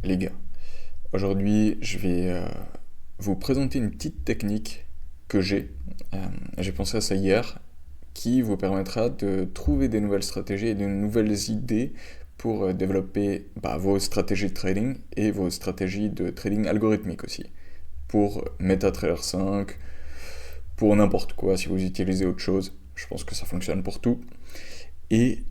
les gars. Aujourd'hui, je vais vous présenter une petite technique que j'ai. J'ai pensé à ça hier, qui vous permettra de trouver des nouvelles stratégies et de nouvelles idées pour développer vos stratégies de trading et vos stratégies de trading algorithmique aussi. Pour MetaTrader 5, pour n'importe quoi, si vous utilisez autre chose, je pense que ça fonctionne pour tout. Et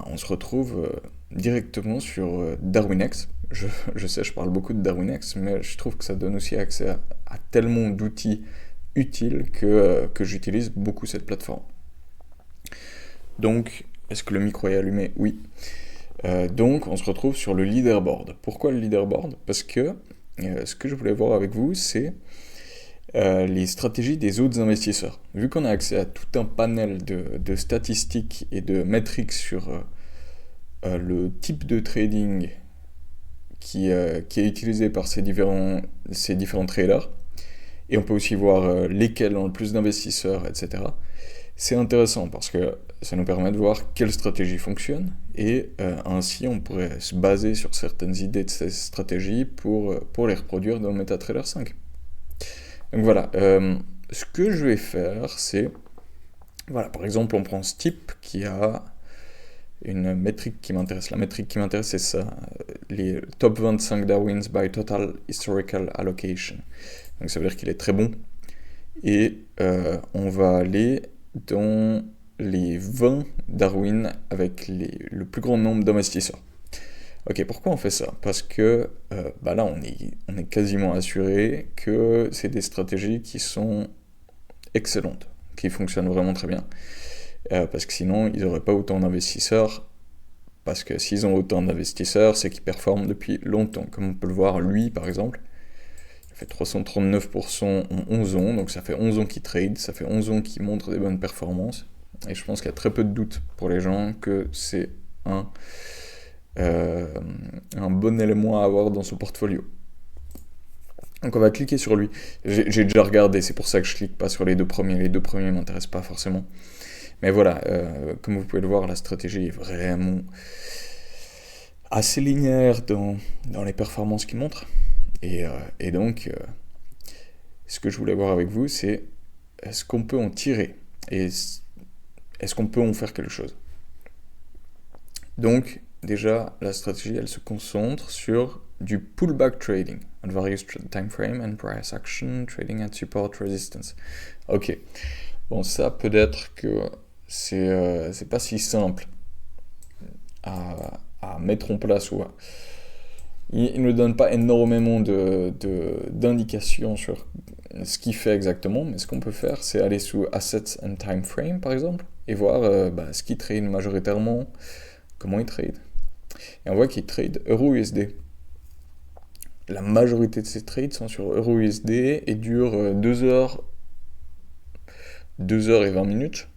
on se retrouve directement sur DarwinX. Je sais, je parle beaucoup de DarwinX, mais je trouve que ça donne aussi accès à tellement d'outils utiles que j'utilise beaucoup cette plateforme. Donc, est-ce que le micro est allumé? Oui. Donc, on se retrouve sur le leaderboard. Pourquoi le leaderboard? Parce que ce que je voulais voir avec vous, c'est les stratégies des autres investisseurs. Vu qu'on a accès à tout un panel de statistiques et de métriques sur le type de trading qui est utilisé par ces différents traders, et on peut aussi voir lesquels ont le plus d'investisseurs, etc. C'est intéressant parce que ça nous permet de voir quelle stratégie fonctionne, et ainsi on pourrait se baser sur certaines idées de ces stratégies pour les reproduire dans MetaTrader 5. Donc voilà, ce que je vais faire, c'est, voilà, par exemple, on prend ce type qui a une métrique qui m'intéresse. La métrique qui m'intéresse, c'est ça, les top 25 Darwins by Total Historical Allocation. Donc ça veut dire qu'il est très bon. Et on va aller dans les 20 Darwin avec le plus grand nombre d'investisseurs. Ok, pourquoi on fait ça? Parce que là, on est quasiment assuré que c'est des stratégies qui sont excellentes, qui fonctionnent vraiment très bien. Parce que sinon, ils n'auraient pas autant d'investisseurs. Parce que s'ils ont autant d'investisseurs, c'est qu'ils performent depuis longtemps. Comme on peut le voir, lui, par exemple, il fait 339% en 11 ans, donc ça fait 11 ans qu'il trade, ça fait 11 ans qu'il montre des bonnes performances. Et je pense qu'il y a très peu de doute pour les gens que c'est un bon élément à avoir dans son portfolio. Donc on va cliquer sur lui. J'ai déjà regardé, c'est pour ça que je clique pas sur les deux premiers. Les deux premiers m'intéressent pas forcément. Mais voilà, comme vous pouvez le voir, la stratégie est vraiment assez linéaire dans les performances qu'il montre. Et donc, ce que je voulais voir avec vous, c'est est-ce qu'on peut en tirer? Et est-ce qu'on peut en faire quelque chose? Donc, déjà, la stratégie, elle se concentre sur du pullback trading, on various time frame and price action, trading at support resistance. Ok, bon, ça peut-être que c'est pas si simple à mettre en place. Il ne donne pas énormément d'indications sur ce qu'il fait exactement, mais ce qu'on peut faire, c'est aller sous Assets and Time Frame, par exemple, et voir ce qu'il trade majoritairement, comment il trade. Et on voit qu'il trade Euro-USD. La majorité de ses trades sont sur Euro-USD et durent 2 heures et 20 minutes.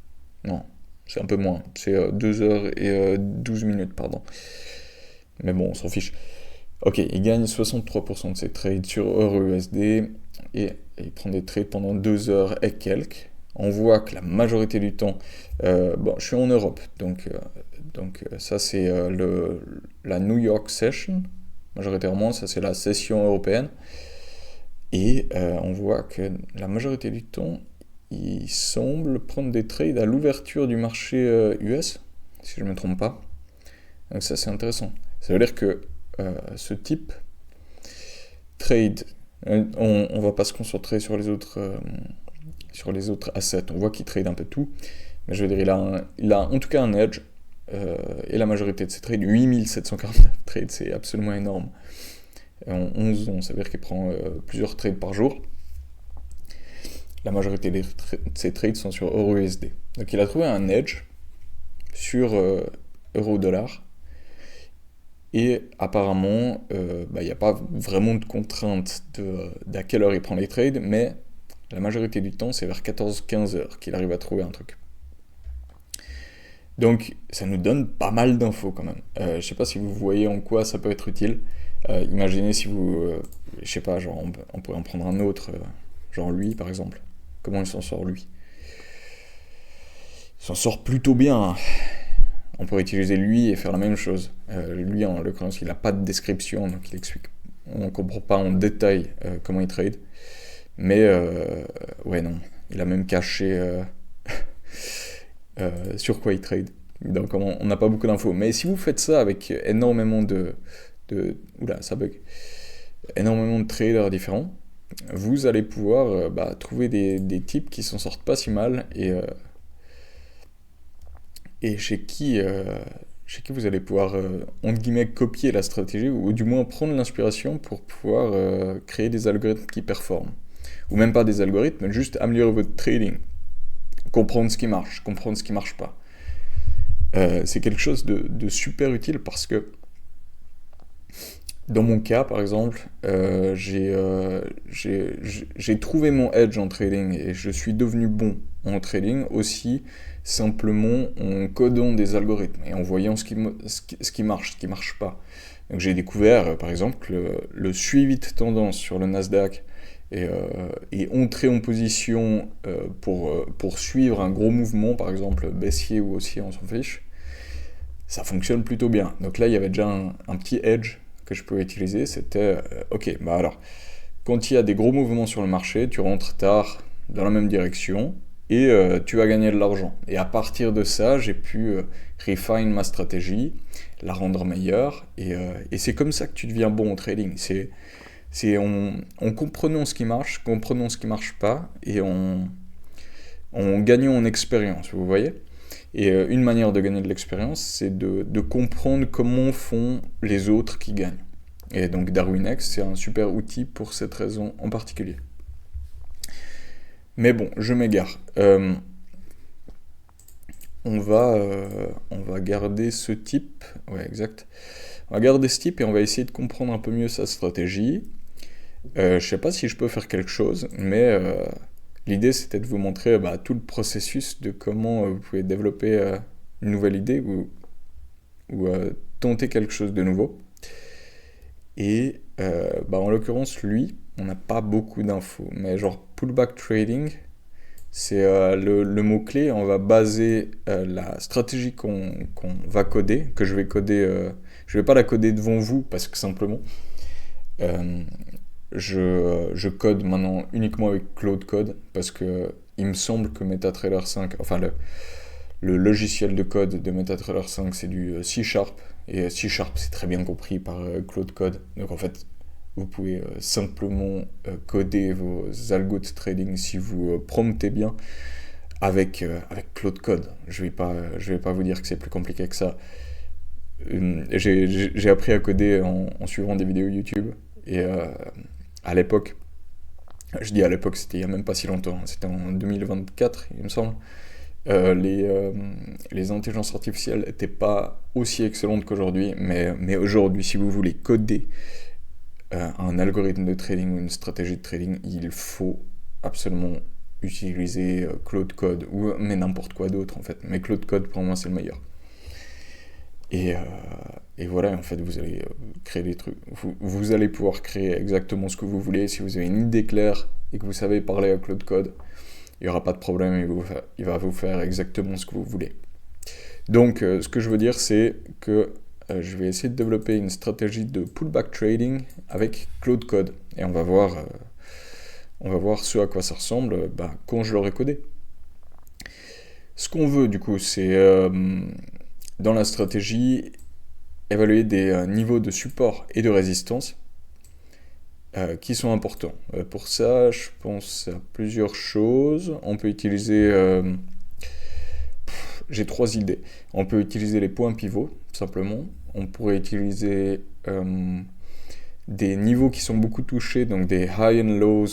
Non, c'est un peu moins. C'est 2 heures et 12 minutes, pardon. Mais bon, on s'en fiche. Ok, il gagne 63% de ses trades sur Euro-USD et il prend des trades pendant 2 heures et quelques. On voit que la majorité du temps, je suis en Europe, donc ça c'est la New York Session, majoritairement, ça c'est la session européenne. Et on voit que la majorité du temps, il semble prendre des trades à l'ouverture du marché US, si je ne me trompe pas. Donc ça c'est intéressant. Ça veut dire que ce type trade, on va pas se concentrer sur les autres assets, on voit qu'il trade un peu tout, mais je veux dire, il a en tout cas un edge, et la majorité de ses trades, 8749 trades, c'est absolument énorme. En 11 ans, ça veut dire qu'il prend plusieurs trades par jour. La majorité de ses trades sont sur Euro-USD. Donc il a trouvé un edge sur Euro-Dollar. Et apparemment, il n'y a pas vraiment de contrainte d'à quelle heure il prend les trades, mais la majorité du temps, c'est vers 14-15 heures qu'il arrive à trouver un truc. Donc, ça nous donne pas mal d'infos quand même. Je sais pas si vous voyez en quoi ça peut être utile. Imaginez si vous, je sais pas, genre on pourrait en prendre un autre, genre lui par exemple. Comment il s'en sort lui? Il s'en sort plutôt bien. On pourrait utiliser lui et faire la même chose. Lui, en l'occurrence, il n'a pas de description, donc il explique. On ne comprend pas en détail comment il trade. Mais, ouais, non. Il a même caché sur quoi il trade. Donc, on n'a pas beaucoup d'infos. Mais si vous faites ça avec énormément oula, ça bug. Énormément de traders différents, vous allez pouvoir trouver des types qui s'en sortent pas si mal et chez qui vous allez pouvoir, entre guillemets, copier la stratégie, ou du moins prendre l'inspiration pour pouvoir créer des algorithmes qui performent. Ou même pas des algorithmes, mais juste améliorer votre trading. Comprendre ce qui marche, comprendre ce qui marche pas. C'est quelque chose de super utile parce que, dans mon cas, par exemple, j'ai trouvé mon edge en trading et je suis devenu bon en trading aussi simplement en codant des algorithmes et en voyant ce qui marche, ce qui marche pas. Donc j'ai découvert, par exemple, le suivi de tendance sur le Nasdaq et entrer en position pour suivre un gros mouvement, par exemple baissier ou haussier, on s'en fiche. Ça fonctionne plutôt bien. Donc là, il y avait déjà un petit edge que je pouvais utiliser, c'était, ok, bah alors, quand il y a des gros mouvements sur le marché, tu rentres tard dans la même direction, et tu vas gagner de l'argent. Et à partir de ça, j'ai pu refine ma stratégie, la rendre meilleure, et c'est comme ça que tu deviens bon au trading. C'est en comprenant ce qui marche, comprenant ce qui marche pas, et en gagnant en expérience, vous voyez. Et une manière de gagner de l'expérience, c'est de comprendre comment font les autres qui gagnent. Et donc DarwinX, c'est un super outil pour cette raison en particulier. Mais bon, je m'égare. On va garder ce type. Ouais, exact. On va garder ce type et on va essayer de comprendre un peu mieux sa stratégie. Je sais pas si je peux faire quelque chose, mais l'idée c'était de vous montrer tout le processus de comment vous pouvez développer une nouvelle idée ou tenter quelque chose de nouveau. Et en l'occurrence, lui, on n'a pas beaucoup d'infos, mais genre pullback trading, c'est le mot-clé. On va baser la stratégie qu'on va coder, que je vais coder. Je vais pas la coder devant vous parce que simplement, je code maintenant uniquement avec Claude Code parce que il me semble que MetaTrader 5, enfin le logiciel de code de MetaTrader 5, c'est du C#, et C# c'est très bien compris par Claude Code. Donc en fait, vous pouvez simplement coder vos algos de trading si vous promptez bien avec Claude Code. Je vais pas vous dire que c'est plus compliqué que ça. J'ai appris à coder en suivant des vidéos YouTube, et à l'époque, je dis à l'époque, c'était il n'y a même pas si longtemps, c'était en 2024, il me semble, les intelligences artificielles n'étaient pas aussi excellentes qu'aujourd'hui, mais aujourd'hui, si vous voulez coder un algorithme de trading ou une stratégie de trading, il faut absolument utiliser Claude Code, mais n'importe quoi d'autre en fait. Mais Claude Code, pour moi, c'est le meilleur. Et voilà, en fait, vous allez créer des trucs. Vous allez pouvoir créer exactement ce que vous voulez. Si vous avez une idée claire et que vous savez parler à Claude Code, il n'y aura pas de problème, il va vous faire exactement ce que vous voulez. Donc, ce que je veux dire, c'est que je vais essayer de développer une stratégie de pullback trading avec Claude Code. Et on va voir ce à quoi ça ressemble quand je l'aurai codé. Ce qu'on veut, du coup, c'est, dans la stratégie, évaluer des niveaux de support et de résistance qui sont importants. Pour ça, je pense à plusieurs choses. On peut utiliser... j'ai 3 idées. On peut utiliser les points pivots, simplement. On pourrait utiliser des niveaux qui sont beaucoup touchés, donc des high and lows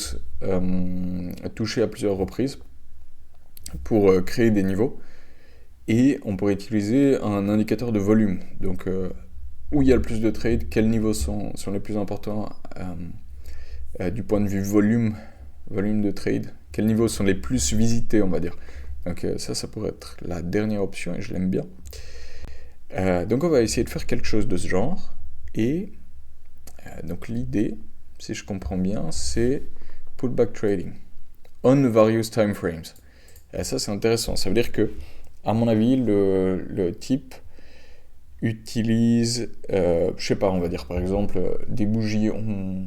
touchés à plusieurs reprises pour créer des niveaux. Et on pourrait utiliser un indicateur de volume. Donc, où il y a le plus de trades, quels niveaux sont les plus importants du point de vue volume de trade, quels niveaux sont les plus visités, on va dire. Donc ça pourrait être la dernière option et je l'aime bien. Donc on va essayer de faire quelque chose de ce genre. Et donc l'idée, si je comprends bien, c'est pullback trading on various time frames. Et ça c'est intéressant, ça veut dire que, à mon avis, le type utilise, je sais pas, on va dire par exemple, des bougies en,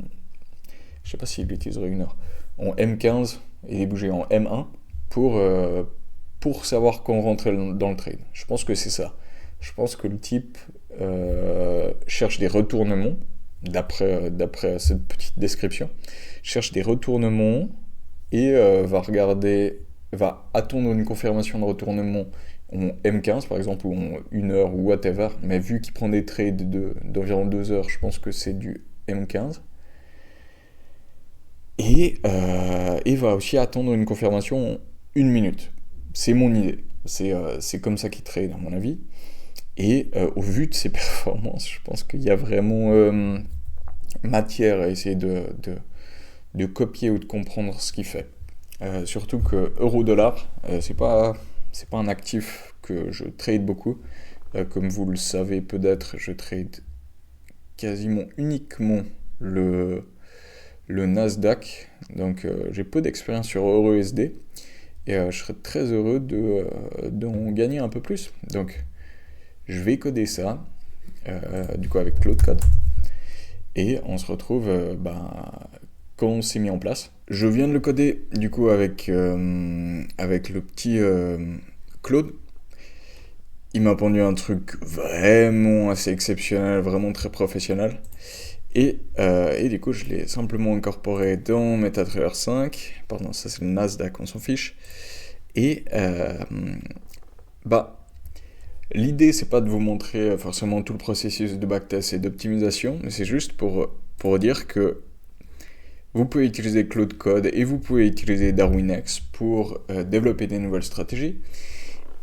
je sais pas s'il utiliserait une heure, en M15 et des bougies en M1 pour savoir quand rentrer dans le trade. Je pense que c'est ça. Je pense que le type cherche des retournements, d'après cette petite description, cherche des retournements et va attendre une confirmation de retournement en M15 par exemple, ou en 1 heure ou whatever, mais vu qu'il prend des trades d'environ 2 heures, je pense que c'est du M15. Et va aussi attendre une confirmation en 1 minute. C'est mon idée. C'est comme ça qu'il trade, à mon avis. Et au vu de ses performances, je pense qu'il y a vraiment matière à essayer de copier ou de comprendre ce qu'il fait. Surtout que euro-dollar, c'est pas un actif que je trade beaucoup. Comme vous le savez peut-être, je trade quasiment uniquement le Nasdaq. Donc j'ai peu d'expérience sur EURUSD. Et je serais très heureux d'en gagner un peu plus. Donc je vais coder ça, du coup avec Claude Code. Et on se retrouve quand on s'est mis en place. Je viens de le coder du coup avec le petit Claude. Il m'a pondu un truc vraiment assez exceptionnel, vraiment très professionnel. Et du coup, je l'ai simplement incorporé dans MetaTrader 5. Pardon, ça c'est le Nasdaq, on s'en fiche. Et l'idée, c'est pas de vous montrer forcément tout le processus de backtest et d'optimisation, mais c'est juste pour dire que vous pouvez utiliser Claude Code et vous pouvez utiliser DarwinX pour développer des nouvelles stratégies.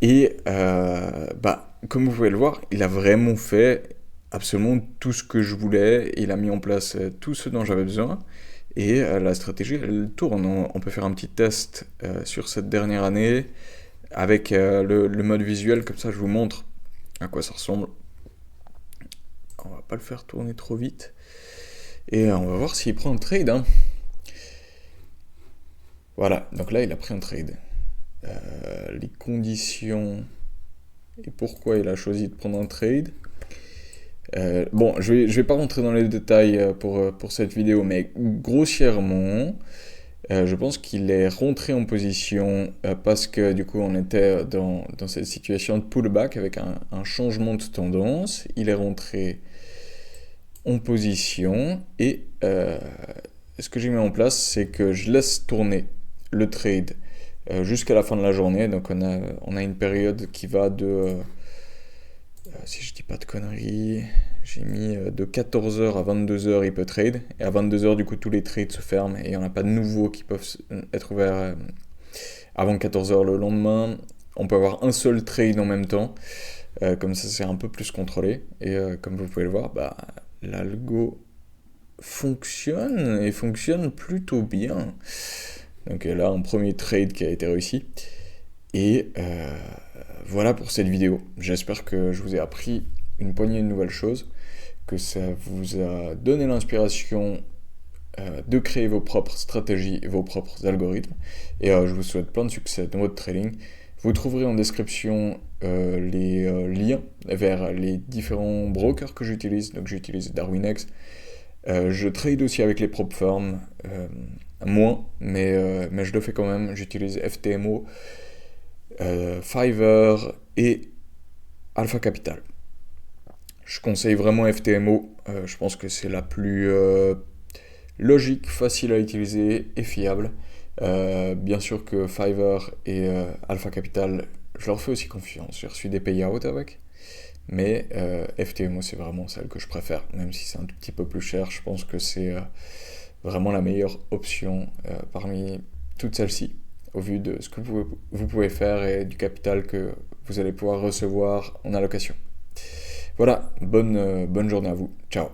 Et comme vous pouvez le voir, il a vraiment fait absolument tout ce que je voulais. Il a mis en place tout ce dont j'avais besoin. Et la stratégie, elle tourne. On peut faire un petit test sur cette dernière année avec le mode visuel. Comme ça, je vous montre à quoi ça ressemble. On va pas le faire tourner trop vite. Et on va voir s'il prend un trade. Hein. Voilà, donc là, il a pris un trade. Les conditions et pourquoi il a choisi de prendre un trade. Je vais pas rentrer dans les détails pour cette vidéo, mais grossièrement, je pense qu'il est rentré en position parce que du coup on était dans cette situation de pullback avec un changement de tendance. Il est rentré en position et ce que j'ai mis en place, c'est que je laisse tourner le trade jusqu'à la fin de la journée. Donc on a une période qui va de si je dis pas de conneries, j'ai mis de 14h à 22h il peut trade, et à 22h du coup tous les trades se ferment et il n'y en a pas de nouveaux qui peuvent être ouverts avant 14h le lendemain. On peut avoir un seul trade en même temps, comme ça c'est un peu plus contrôlé, et comme vous pouvez le voir, l'algo fonctionne et fonctionne plutôt bien. Donc là un premier trade qui a été réussi, et voilà pour cette vidéo. J'espère que je vous ai appris une poignée de nouvelles choses, que ça vous a donné l'inspiration de créer vos propres stratégies et vos propres algorithmes. Et je vous souhaite plein de succès dans votre trading. Vous trouverez en description les liens vers les différents brokers que j'utilise. Donc j'utilise DarwinX. Je trade aussi avec les prop firms, moins, mais je le fais quand même. J'utilise FTMO, Fiverr et Alpha Capital. Je conseille vraiment FTMO, je pense que c'est la plus logique, facile à utiliser et fiable. Bien sûr que Fiverr et Alpha Capital, je leur fais aussi confiance, j'ai reçu des payouts avec, mais FTMO c'est vraiment celle que je préfère, même si c'est un tout petit peu plus cher, je pense que c'est vraiment la meilleure option parmi toutes celles-ci, au vu de ce que vous pouvez faire et du capital que vous allez pouvoir recevoir en allocation. Voilà, bonne journée à vous. Ciao.